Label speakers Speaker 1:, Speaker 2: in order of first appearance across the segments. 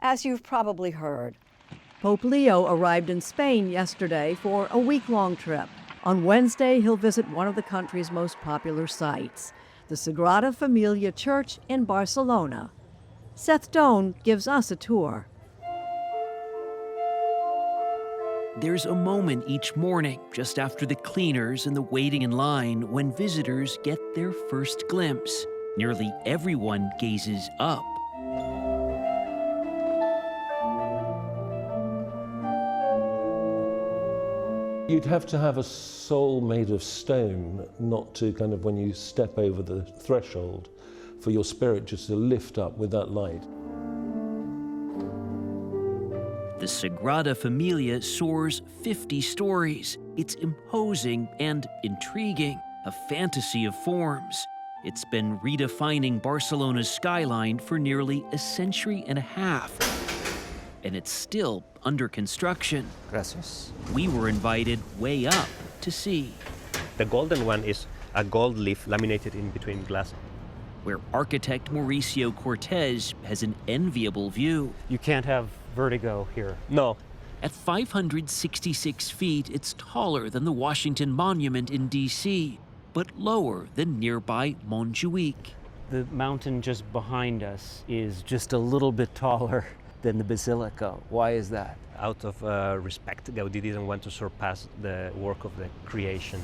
Speaker 1: as you've probably heard.
Speaker 2: Pope Leo arrived in Spain yesterday for a week-long trip. On Wednesday, he'll visit one of the country's most popular sites, the Sagrada Família Church in Barcelona. Seth Doane gives us a tour.
Speaker 3: There's a moment each morning, just after the cleaners and the waiting in line, when visitors get their first glimpse. Nearly everyone gazes up.
Speaker 4: You'd have to have a soul made of stone not to kind of, when you step over the threshold, for your spirit just to lift up with that light.
Speaker 3: The Sagrada Familia soars 50 stories. It's imposing and intriguing, a fantasy of forms. It's been redefining Barcelona's skyline for nearly a century and a half. And it's still under construction.
Speaker 5: Gracias.
Speaker 3: We were invited way up to see.
Speaker 5: The golden one is a gold leaf laminated in between glass,
Speaker 3: where architect Mauricio Cortez has an enviable view.
Speaker 6: You can't have vertigo here.
Speaker 5: No.
Speaker 3: At 566 feet, it's taller than the Washington Monument in D.C., but lower than nearby Montjuic.
Speaker 6: The mountain just behind us is just a little bit taller than the basilica. Why is that?
Speaker 5: Out of respect, Gaudí didn't want to surpass the work of the creation.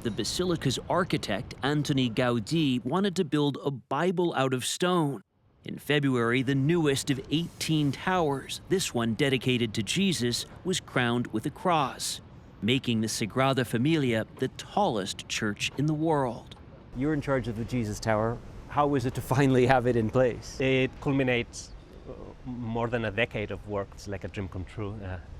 Speaker 3: The basilica's architect, Antoni Gaudí, wanted to build a Bible out of stone. In February, the newest of 18 towers, this one dedicated to Jesus, was crowned with a cross, making the Sagrada Familia the tallest church in the world.
Speaker 6: You're in charge of the Jesus Tower. How is it to finally have it in place?
Speaker 5: It culminates more than a decade of work. It's like a dream come true.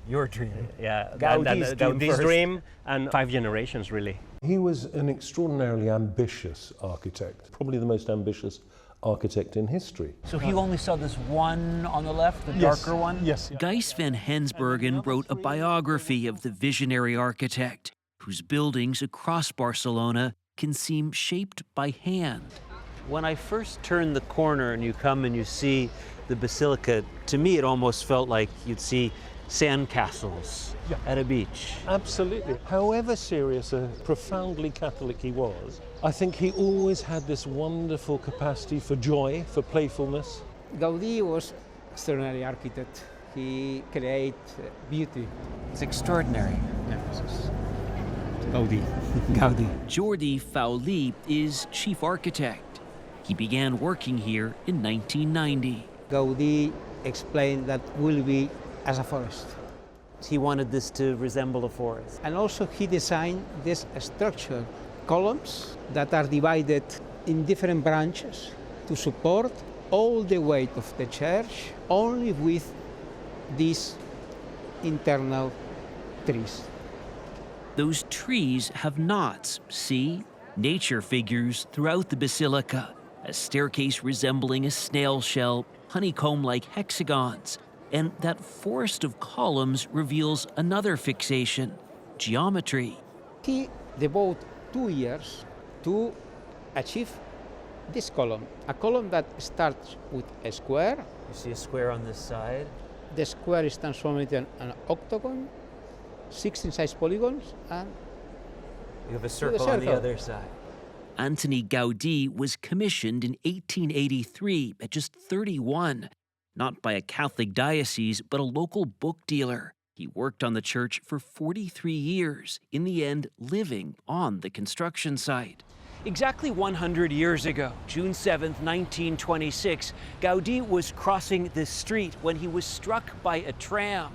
Speaker 6: Your dream.
Speaker 5: Yeah,
Speaker 6: Gaudí's
Speaker 5: dream and 5 generations, really.
Speaker 4: He was an extraordinarily ambitious architect, probably the most ambitious architect in history.
Speaker 6: So he only saw this one on the left, the darker one?
Speaker 4: Yes.
Speaker 3: Gijs van Hensbergen wrote a biography of the visionary architect, whose buildings across Barcelona can seem shaped by hand.
Speaker 6: When I first turned the corner and you come and you see the basilica, to me it almost felt like you'd see sandcastles at a beach.
Speaker 4: Absolutely. However serious, profoundly Catholic he was, I think he always had this wonderful capacity for joy, for playfulness.
Speaker 7: Gaudí was an extraordinary architect. He created beauty.
Speaker 6: It's extraordinary.
Speaker 7: Gaudí.
Speaker 6: Gaudí.
Speaker 3: Jordi Fauli is chief architect. He began working here in 1990.
Speaker 7: Gaudí explained that will be as a forest.
Speaker 6: He wanted this to resemble a forest.
Speaker 7: And also he designed this structure, columns that are divided in different branches to support all the weight of the church only with these internal trees.
Speaker 3: Those trees have knots, see? Nature figures throughout the basilica. A staircase resembling a snail shell, honeycomb-like hexagons. And that forest of columns reveals another fixation, geometry.
Speaker 7: He devoted 2 years to achieve this column, a column that starts with a square.
Speaker 6: You see a square on this side.
Speaker 7: The square is transformed into an octagon, 16 size polygons, and
Speaker 6: you have a circle on the other side.
Speaker 3: Antoni Gaudí was commissioned in 1883 at just 31. Not by a Catholic diocese, but a local book dealer. He worked on the church for 43 years, in the end living on the construction site. Exactly 100 years ago, June 7th, 1926, Gaudí was crossing this street when he was struck by a tram.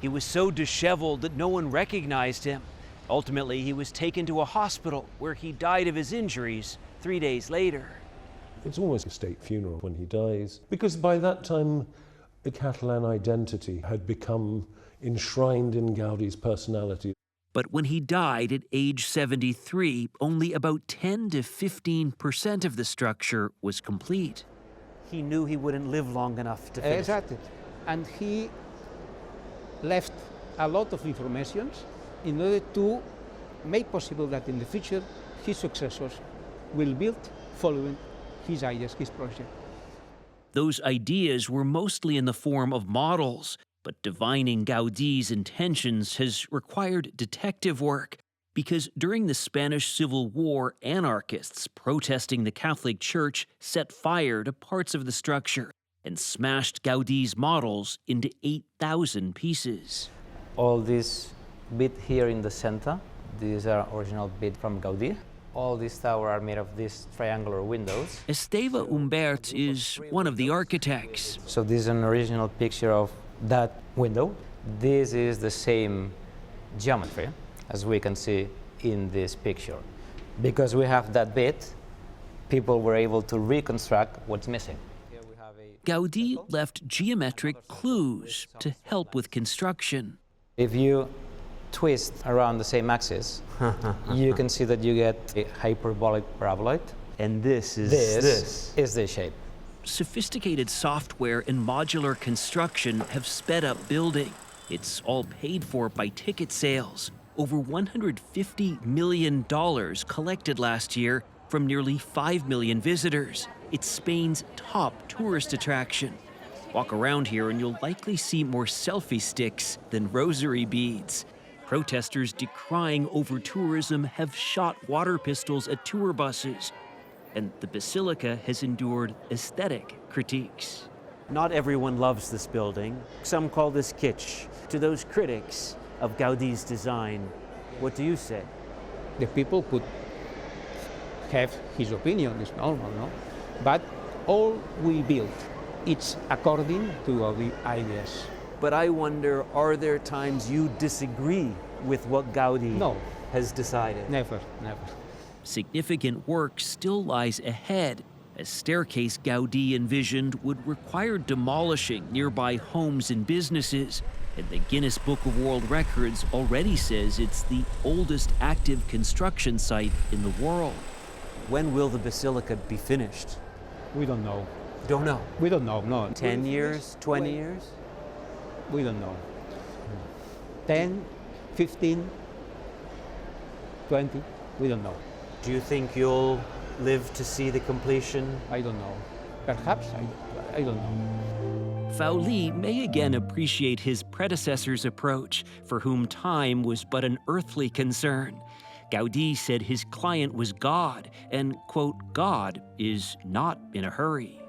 Speaker 3: He was so disheveled that no one recognized him. Ultimately, he was taken to a hospital where he died of his injuries 3 days later.
Speaker 4: It's almost a state funeral when he dies, because by that time the Catalan identity had become enshrined in Gaudí's personality.
Speaker 3: But when he died at age 73, only about 10 to 15% of the structure was complete.
Speaker 6: He knew he wouldn't live long enough to finish.
Speaker 7: Exactly. And he left a lot of information in order to make possible that in the future his successors will build following his ideas, his project.
Speaker 3: Those ideas were mostly in the form of models, but divining Gaudí's intentions has required detective work, because during the Spanish Civil War, anarchists protesting the Catholic Church set fire to parts of the structure and smashed Gaudí's models into 8,000 pieces.
Speaker 1: All this bit here in the center, these are original bit from Gaudí. All these towers are made of these triangular windows.
Speaker 3: Esteve Humbert is one of the architects.
Speaker 1: So this is an original picture of that window. This is the same geometry as we can see in this picture. Because we have that bit, people were able to reconstruct what's missing.
Speaker 3: Gaudí left geometric clues to help with construction.
Speaker 1: If you twist around the same axis, you can see that you get a hyperbolic paraboloid.
Speaker 6: And this is
Speaker 1: is the shape.
Speaker 3: Sophisticated software and modular construction have sped up building. It's all paid for by ticket sales. Over $150 million collected last year from nearly 5 million visitors. It's Spain's top tourist attraction. Walk around here and you'll likely see more selfie sticks than rosary beads. Protesters decrying over-tourism have shot water pistols at tour buses. And the basilica has endured aesthetic critiques.
Speaker 6: Not everyone loves this building. Some call this kitsch. To those critics of Gaudí's design, what do you say?
Speaker 7: The people could have his opinion, it's normal, no? But all we build, it's according to Gaudí ideas.
Speaker 6: But I wonder, are there times you disagree with what Gaudí has decided?
Speaker 7: Never, never.
Speaker 3: Significant work still lies ahead. A staircase Gaudí envisioned would require demolishing nearby homes and businesses. And the Guinness Book of World Records already says it's the oldest active construction site in the world.
Speaker 6: When will the basilica be finished?
Speaker 7: We don't know.
Speaker 6: Don't know.
Speaker 7: We don't know, no.
Speaker 6: 10 years, 20 years?
Speaker 7: We don't know. 10, 15, 20, we don't know.
Speaker 6: Do you think you'll live to see the completion?
Speaker 7: I don't know. Perhaps, I don't know.
Speaker 3: Fauli may again appreciate his predecessor's approach, for whom time was but an earthly concern. Gaudí said his client was God, and, quote, God is not in a hurry.